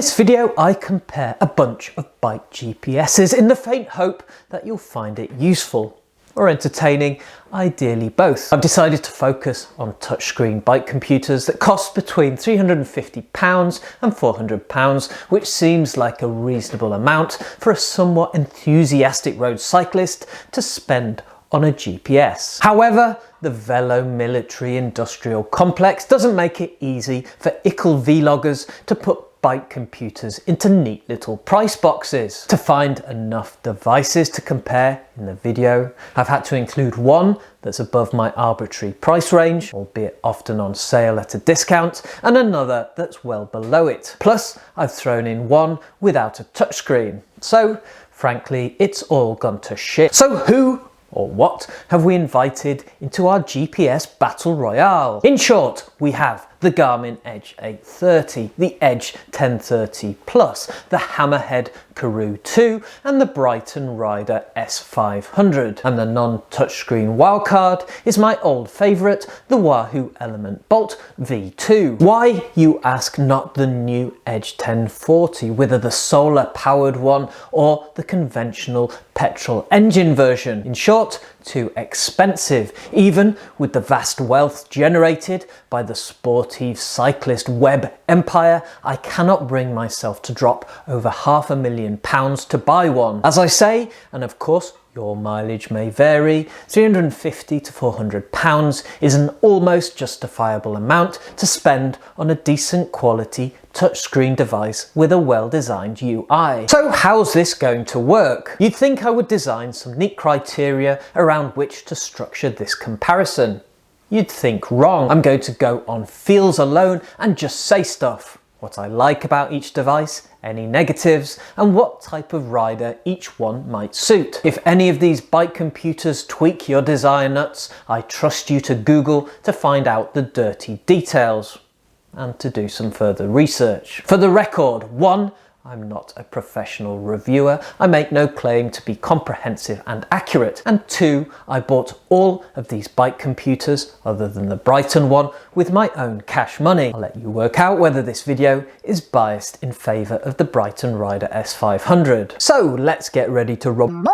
this video I compare a bunch of bike GPSs in the faint hope that you'll find it useful or entertaining, ideally both. I've decided to focus on touchscreen bike computers that cost between £350 and £400, which seems like a reasonable amount for a somewhat enthusiastic road cyclist to spend on a GPS. However, the Velo military industrial complex doesn't make it easy for ickle vloggers to put bike computers into neat little price boxes. To find enough devices to compare in the video, I've had to include one that's above my arbitrary price range, albeit often on sale at a discount, and another that's well below it. Plus, I've thrown in one without a touchscreen. So, frankly, it's all gone to shit. So who or what have we invited into our GPS battle royale? In short, we have the Garmin Edge830, the Edge1030 Plus, the Hammerhead Kuru 2 and the Brighton Rider S500. And the non-touchscreen wildcard is my old favourite, the Wahoo Bolt V2. Why, you ask, not the new Edge1040, whether the solar powered one or the conventional petrol engine version? In short, too expensive, even with the vast wealth generated by the sportive cyclist web empire. I cannot bring myself to drop over £500,000 to buy one. As I say, and of course your mileage may vary, £350 to £400 is an almost justifiable amount to spend on a decent quality touchscreen device with a well-designed UI. So how's this going to work? You'd think I would design some neat criteria around which to structure this comparison. You'd think wrong. I'm going to go on feels alone and just say stuff. What I like about each device, any negatives, and what type of rider each one might suit. If any of these bike computers tweak your desire nuts, I trust you to Google to find out the dirty details and to do some further research. For the record, 1, I'm not a professional reviewer. I make no claim to be comprehensive and accurate. And 2, I bought all of these bike computers, other than the Brighton one, with my own cash money. I'll let you work out whether this video is biased in favour of the Brighton Rider S500. So let's get ready to rumble.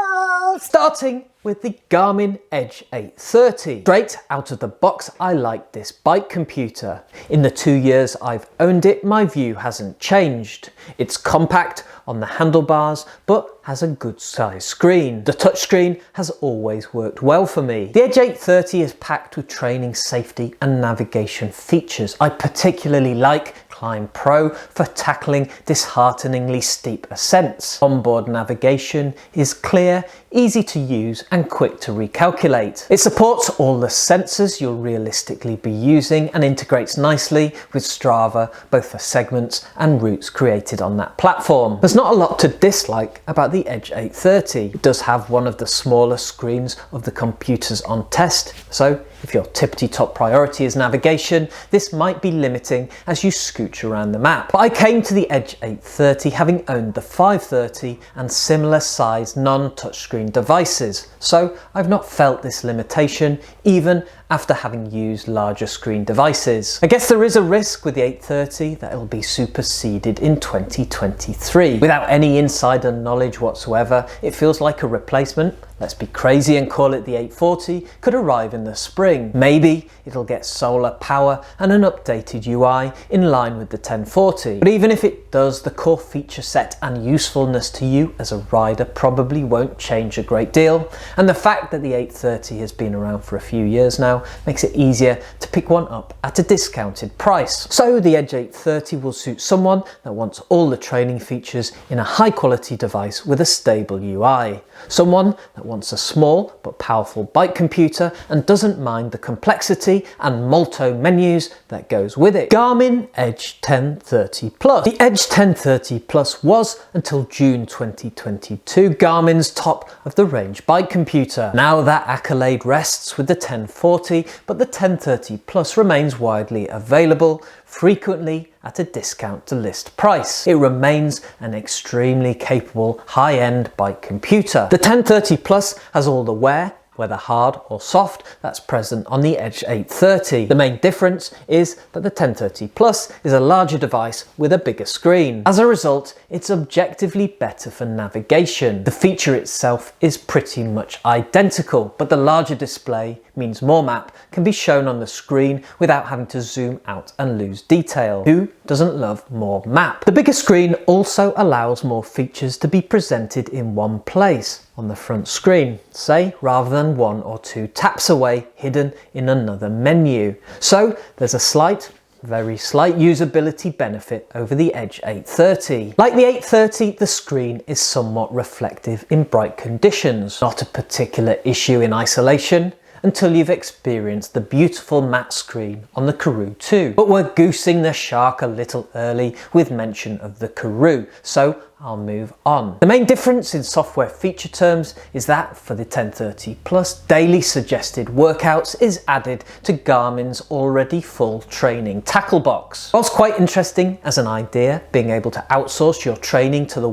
Starting with the Garmin Edge830. Straight out of the box, I like this bike computer. In the 2 years I've owned it, my view hasn't changed. It's compact on the handlebars, but has a good size screen. The touchscreen has always worked well for me. The Edge830 is packed with training, safety and navigation features. I particularly like Climb Pro for tackling dishearteningly steep ascents. Onboard navigation is clear, easy to use and quick to recalculate. It supports all the sensors you'll realistically be using and integrates nicely with Strava, both for segments and routes created on that platform. There's not a lot to dislike about the Edge830. It does have one of the smaller screens of the computers on test, so if your tippity-top priority is navigation, this might be limiting as you scooch around the map. But I came to the Edge830 having owned the 530 and similar sized non-touchscreen devices, so I've not felt this limitation even after having used larger screen devices. I guess there is a risk with the 830 that it'll be superseded in 2023. Without any insider knowledge whatsoever, it feels like a replacement, let's be crazy and call it the 840, could arrive in the spring. Maybe it'll get solar power and an updated UI in line with the 1040. But even if it does, the core feature set and usefulness to you as a rider probably won't change a great deal. And the fact that the 830 has been around for a few years now makes it easier to pick one up at a discounted price. So the Edge830 will suit someone that wants all the training features in a high quality device with a stable UI. Someone that wants a small but powerful bike computer and doesn't mind the complexity and multo menus that goes with it. Garmin Edge1030 Plus. The Edge1030 Plus was, until June 2022, Garmin's top of the range bike computer. Now that accolade rests with the 1040, but the 1030 Plus remains widely available, frequently at a discount to list price. It remains an extremely capable high-end bike computer. The 1030 Plus has all the wear, whether hard or soft, that's present on the Edge830. The main difference is that the 1030 Plus is a larger device with a bigger screen. As a result, it's objectively better for navigation. The feature itself is pretty much identical, but the larger display means more map can be shown on the screen without having to zoom out and lose detail. Who doesn't love more map? The bigger screen also allows more features to be presented in one place on the front screen, say, rather than 1 or 2 taps away hidden in another menu. So there's a very slight usability benefit over the Edge830. Like the 830, the screen is somewhat reflective in bright conditions, not a particular issue in isolation until you've experienced the beautiful matte screen on the Kuru 2. But we're goosing the shark a little early with mention of the Kuru, so I'll move on. The main difference in software feature terms is that for the 1030 Plus, daily suggested workouts is added to Garmin's already full training tackle box. Whilst quite interesting as an idea, being able to outsource your training to the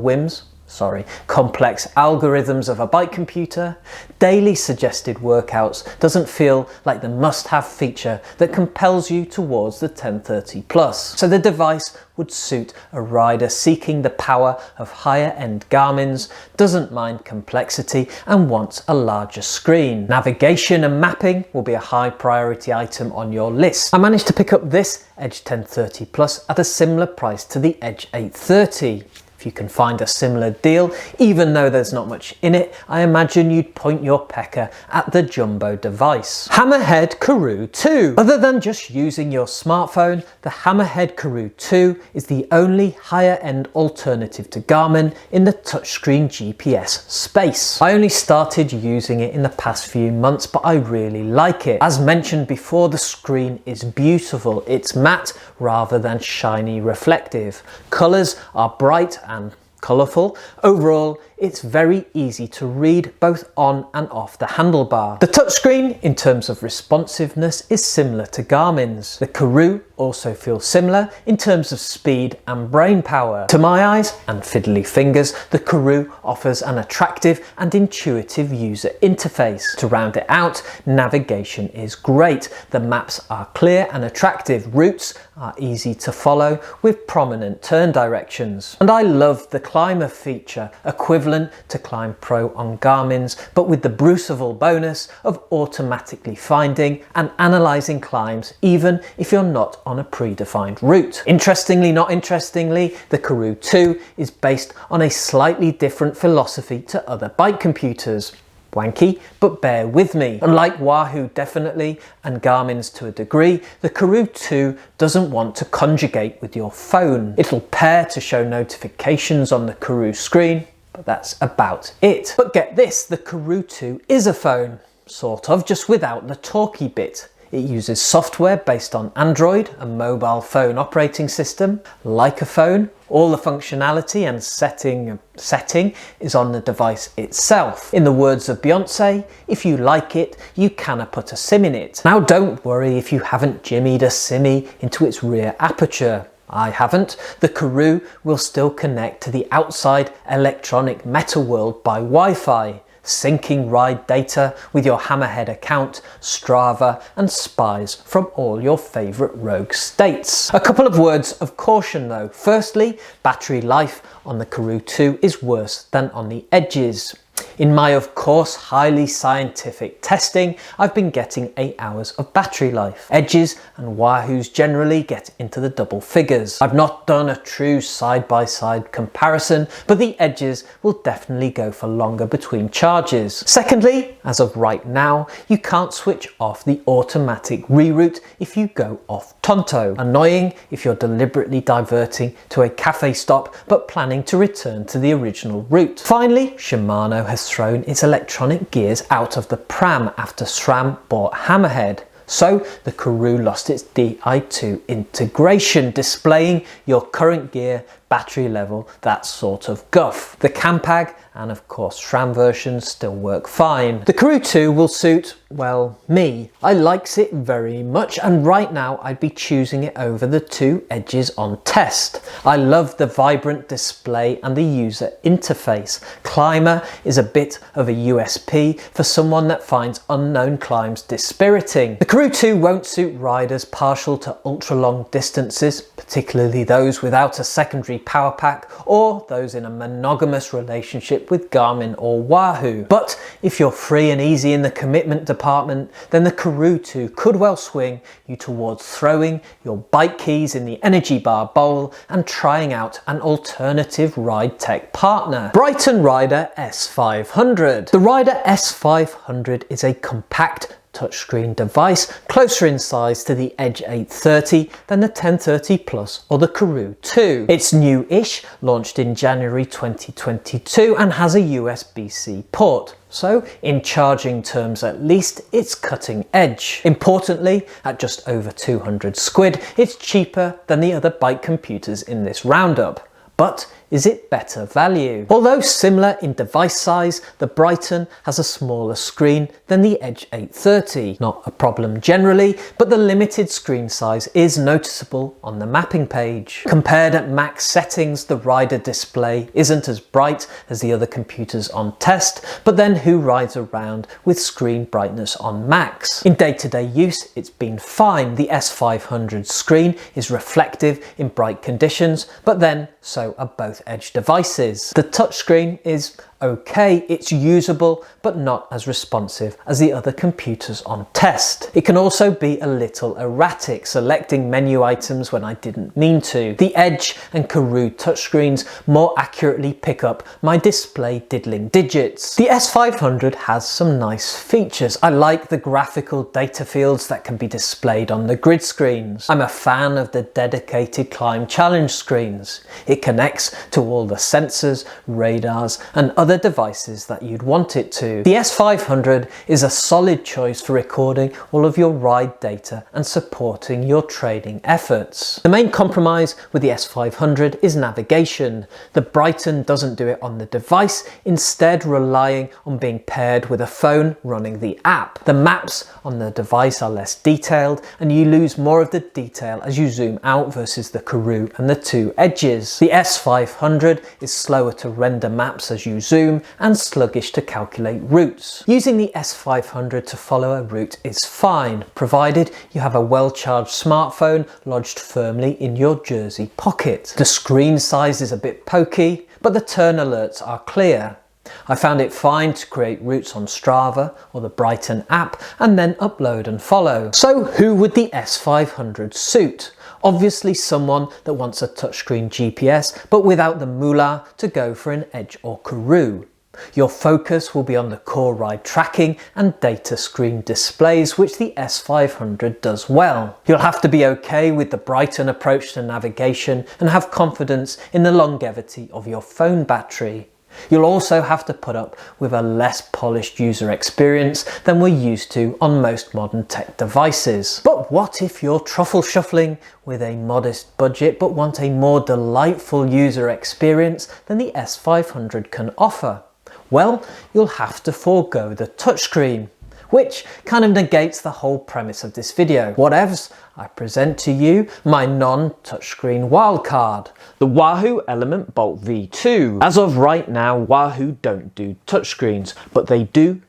complex algorithms of a bike computer, daily suggested workouts doesn't feel like the must-have feature that compels you towards the 1030 Plus. So the device would suit a rider seeking the power of higher-end Garmin's, doesn't mind complexity and wants a larger screen. Navigation and mapping will be a high priority item on your list. I managed to pick up this Edge 1030 Plus at a similar price to the Edge830. If you can find a similar deal, even though there's not much in it, I imagine you'd point your pecker at the jumbo device. Hammerhead Kuru 2. Other than just using your smartphone, the Hammerhead Kuru 2 is the only higher end alternative to Garmin in the touchscreen GPS space. I only started using it in the past few months, but I really like it. As mentioned before, the screen is beautiful. It's matte rather than shiny reflective. Colours are bright and colourful. Overall, it's very easy to read both on and off the handlebar. The touchscreen, in terms of responsiveness, is similar to Garmin's. The Kuru also feels similar in terms of speed and brain power. To my eyes and fiddly fingers, the Kuru offers an attractive and intuitive user interface. To round it out, navigation is great. The maps are clear and attractive. Routes are easy to follow with prominent turn directions. And I love the climber feature, equivalent to Climb Pro on Garmin's, but with the brucible bonus of automatically finding and analysing climbs even if you're not on a predefined route. Interestingly, not interestingly, the Kuru 2 is based on a slightly different philosophy to other bike computers. Wanky, but bear with me. Unlike Wahoo definitely, and Garmin's to a degree, the Kuru 2 doesn't want to conjugate with your phone. It'll pair to show notifications on the Kuru screen, but that's about it. But get this, the Kuru 2 is a phone, sort of, just without the talky bit. It uses software based on Android, a mobile phone operating system, like a phone. All the functionality and setting is on the device itself. In the words of Beyonce, if you like it, you canna put a SIM in it. Now don't worry if you haven't jimmied a SIMmy into its rear aperture. I haven't. The Kuru will still connect to the outside electronic meta world by Wi-Fi, syncing ride data with your Hammerhead account, Strava and spies from all your favourite rogue states. A couple of words of caution though. Firstly, battery life on the Kuru 2 is worse than on the Edges. In my, of course, highly scientific testing, I've been getting 8 hours of battery life. Edges and Wahoos generally get into the double figures. I've not done a true side-by-side comparison, but the Edges will definitely go for longer between charges. Secondly, as of right now, you can't switch off the automatic reroute if you go off Tonto. Annoying if you're deliberately diverting to a cafe stop but planning to return to the original route. Finally, Shimano has thrown its electronic gears out of the pram after SRAM bought Hammerhead. So the Kuru lost its Di2 integration, displaying your current gear battery level, that sort of guff. The Campag and of course SRAM versions still work fine. The Kuru 2 will suit, well, me. I likes it very much, and right now I'd be choosing it over the two Edges on test. I love the vibrant display and the user interface. Climber is a bit of a USP for someone that finds unknown climbs dispiriting. The Kuru 2 won't suit riders partial to ultra long distances, particularly those without a secondary power pack or those in a monogamous relationship with Garmin or Wahoo. But if you're free and easy in the commitment department, then the Kuru 2 could well swing you towards throwing your bike keys in the energy bar bowl and trying out an alternative ride tech partner. Brighton Rider S500. The Rider S500 is a compact touchscreen device, closer in size to the Edge830 than the 1030 Plus or the Kuru 2. It's new-ish, launched in January 2022 and has a USB-C port. So in charging terms at least, it's cutting edge. Importantly, at just over 200 squid, it's cheaper than the other bike computers in this roundup. But is it better value? Although similar in device size, the Brighton has a smaller screen than the Edge830. Not a problem generally, but the limited screen size is noticeable on the mapping page. Compared at max settings, the Rider display isn't as bright as the other computers on test, but then who rides around with screen brightness on max? In day-to-day use, it's been fine. The S500 screen is reflective in bright conditions, but then so are both Edge devices. The touchscreen is okay, it's usable, but not as responsive as the other computers on test. It can also be a little erratic, selecting menu items when I didn't mean to. The Edge and Kuru touchscreens more accurately pick up my display diddling digits. The S500 has some nice features. I like the graphical data fields that can be displayed on the grid screens. I'm a fan of the dedicated climb challenge screens. It connects to all the sensors, radars, and other devices that you'd want it to. The S500 is a solid choice for recording all of your ride data and supporting your training efforts. The main compromise with the S500 is navigation. The Brighton doesn't do it on the device, instead relying on being paired with a phone running the app. The maps on the device are less detailed, and you lose more of the detail as you zoom out versus the Kuru and the two Edges. The S500 is slower to render maps as you zoom and sluggish to calculate routes. Using the S500 to follow a route is fine, provided you have a well-charged smartphone lodged firmly in your jersey pocket. The screen size is a bit pokey, but the turn alerts are clear. I found it fine to create routes on Strava or the Brighton app and then upload and follow. So who would the S500 suit? Obviously someone that wants a touchscreen GPS but without the moolah to go for an Edge or Kuru. Your focus will be on the core ride tracking and data screen displays, which the S500 does well. You'll have to be okay with the Brighton approach to navigation and have confidence in the longevity of your phone battery. You'll also have to put up with a less polished user experience than we're used to on most modern tech devices. But what if you're truffle shuffling with a modest budget but want a more delightful user experience than the S500 can offer? Well, you'll have to forego the touchscreen, which kind of negates the whole premise of this video. Whatevs, I present to you my non-touchscreen wildcard, the Wahoo Bolt V2. As of right now, Wahoo don't do touchscreens, but they do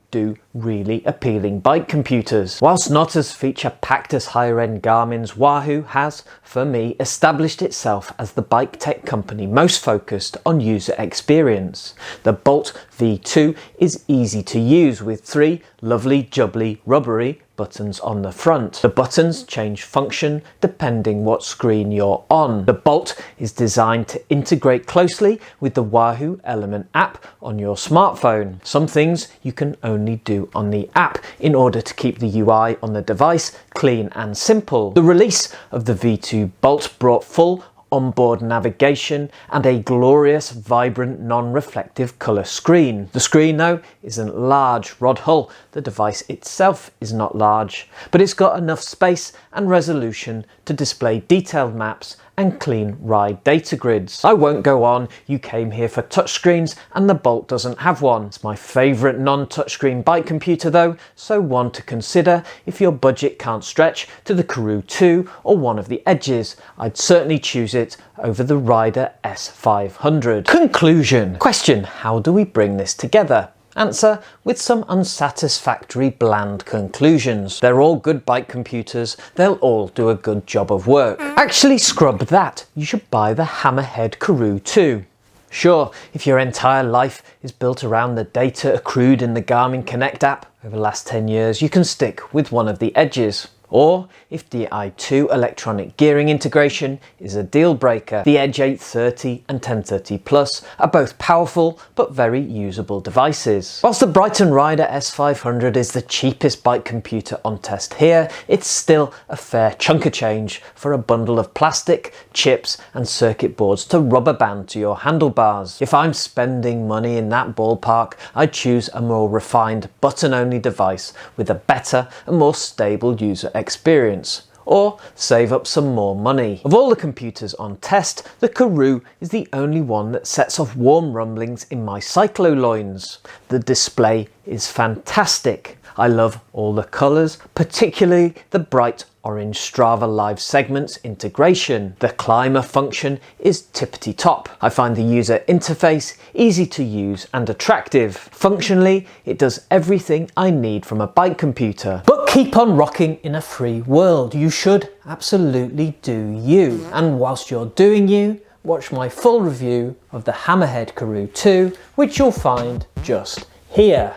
really appealing bike computers. Whilst not as feature-packed as higher-end Garmin's, Wahoo has, for me, established itself as the bike tech company most focused on user experience. The Bolt V2 is easy to use with 3 lovely, jubbly, rubbery buttons on the front. The buttons change function depending what screen you're on. The Bolt is designed to integrate closely with the Wahoo Element app on your smartphone. Some things you can only do on the app in order to keep the UI on the device clean and simple. The release of the V2 Bolt brought full onboard navigation and a glorious, vibrant, non-reflective colour screen. The screen though isn't large, rod hull. The device itself is not large, but it's got enough space and resolution to display detailed maps and clean ride data grids. I won't go on, you came here for touchscreens and the Bolt doesn't have one. It's my favourite non-touchscreen bike computer though, so one to consider if your budget can't stretch to the Kuru 2 or one of the Edges. I'd certainly choose it over the Rider S500. Conclusion. Question: how do we bring this together? Answer: with some unsatisfactory bland conclusions. They're all good bike computers, they'll all do a good job of work. Actually, scrub that, you should buy the Hammerhead Kuru 2. Sure, if your entire life is built around the data accrued in the Garmin Connect app over the last 10 years, you can stick with one of the Edges. Or, if Di2 electronic gearing integration is a deal breaker, the Edge830 and 1030 Plus are both powerful but very usable devices. Whilst the Brighton Rider S500 is the cheapest bike computer on test here, it's still a fair chunk of change for a bundle of plastic, chips and circuit boards to rubber band to your handlebars. If I'm spending money in that ballpark, I'd choose a more refined button-only device with a better and more stable user experience, or save up some more money. Of all the computers on test, the Kuru is the only one that sets off warm rumblings in my cyclo-loins. The display is fantastic. I love all the colours, particularly the bright orange Strava Live segments integration. The climber function is tippity top. I find the user interface easy to use and attractive. Functionally, it does everything I need from a bike computer. But keep on rocking in a free world. You should absolutely do you. And whilst you're doing you, watch my full review of the Hammerhead Kuru 2, which you'll find just here.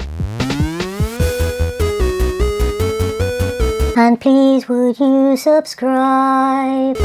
And please would you subscribe?